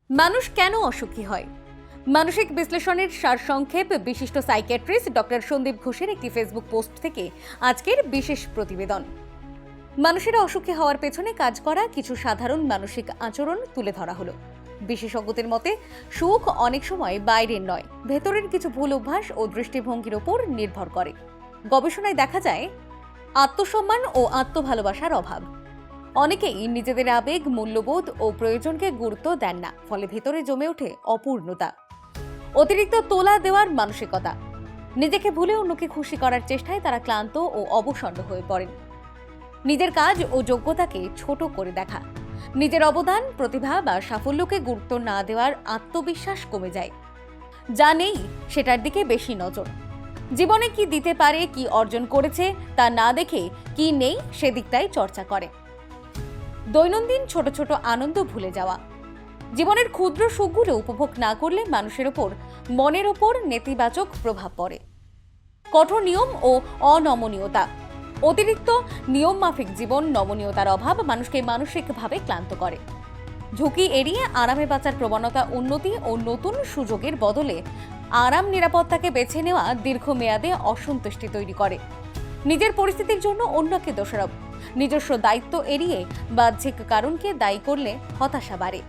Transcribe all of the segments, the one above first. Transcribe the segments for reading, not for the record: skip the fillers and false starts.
মানুষ কেন অসুখী হয়? মানসিক বিশ্লেষণের সারসংক্ষেপ বিশিষ্ট সাইকিয়াট্রিস্ট ডক্টর সন্দীপ ঘোষের একটি ফেসবুক পোস্ট থেকে আজকের বিশেষ প্রতিবেদন। মানুষের অসুখী হওয়ার পেছনে কাজ করা কিছু সাধারণ মানসিক আচরণ তুলে ধরা হলো। বিশেষজ্ঞদের মতে সুখ অনেক সময় বাইরের নয়, ভেতরের কিছু ভুল অভ্যাস ও দৃষ্টিভঙ্গির উপর নির্ভর করে। গবেষণায় দেখা যায় আত্মসম্মান ও আত্মভালোবাসার অভাব। অনেকেই নিজেদের আবেগ, মূল্যবোধ ও প্রয়োজনকে গুরুত্ব দেন না, ফলে ভেতরে জমে ওঠে অপূর্ণতা। অতিরিক্ত তোলা দেওয়ার মানসিকতা, নিজেকে ভুলে অন্যকে খুশি করার চেষ্টায় তারা ক্লান্ত ও অবসন্ন হয়ে পড়েন। নিজের কাজ ও যোগ্যতাকে ছোট করে দেখা, নিজের অবদান, প্রতিভা বা সাফল্যকে গুরুত্ব না দেওয়ার আত্মবিশ্বাস কমে যায়। যা নেই সেটার দিকে বেশি নজর, জীবনে কি দিতে পারে, কি অর্জন করেছে তা না দেখে কি নেই সেদিকটাই চর্চা করে। দৈনন্দিন ছোট ছোট আনন্দ ভুলে যাওয়া, জীবনের ক্ষুদ্র সুখগুলো উপভোগ না করলে মানুষের ওপর, মনের ওপর নেতিবাচক প্রভাব পড়ে। কঠোর নিয়ম ও অনমনীয়তা, অতিরিক্ত নিয়ম মাফিক জীবন, নমনীয়তার অভাব মানুষকে মানসিকভাবে ক্লান্ত করে। ঝুঁকি এড়িয়ে আরামে বাঁচার প্রবণতা, উন্নতি ও নতুন সুযোগের বদলে আরাম নিরাপত্তাকে বেছে নেওয়া দীর্ঘমেয়াদে অসন্তুষ্টি তৈরি করে। নিজের পরিস্থিতির জন্য অন্যকে দোষারোপ, নিজস্ব দায়িত্ব এড়িয়ে বাহ্যিক কারণকে দায়ী করলে হতাশা বাড়ে।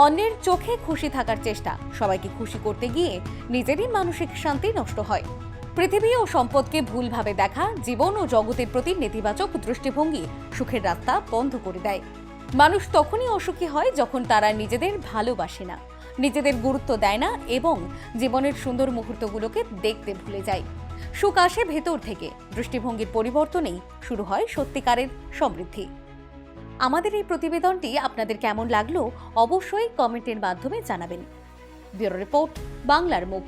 অন্যের চোখে খুশি থাকার চেষ্টা, সবাইকে খুশি করতে গিয়ে নিজেরই মানসিক শান্তি নষ্ট হয়। পৃথিবী ও সম্পদকে ভুলভাবে দেখা, জীবন ও জগতের প্রতি নেতিবাচক দৃষ্টিভঙ্গি সুখের রাস্তা বন্ধ করে দেয়। মানুষ তখনই অসুখী হয় যখন তারা নিজেদের ভালোবাসে না, নিজেদের গুরুত্ব দেয় না এবং জীবনের সুন্দর মুহূর্তগুলোকে দেখতে ভুলে যায়। সুখ আসে ভেতর থেকে, দৃষ্টিভঙ্গির পরিবর্তনেই শুরু হয় সত্যিকারের সমৃদ্ধি। আমাদের এই প্রতিবেদনটি আপনাদের কেমন লাগলো অবশ্যই কমেন্টের মাধ্যমে জানাবেন। ব্যুরো রিপোর্ট, বাংলার মুখ।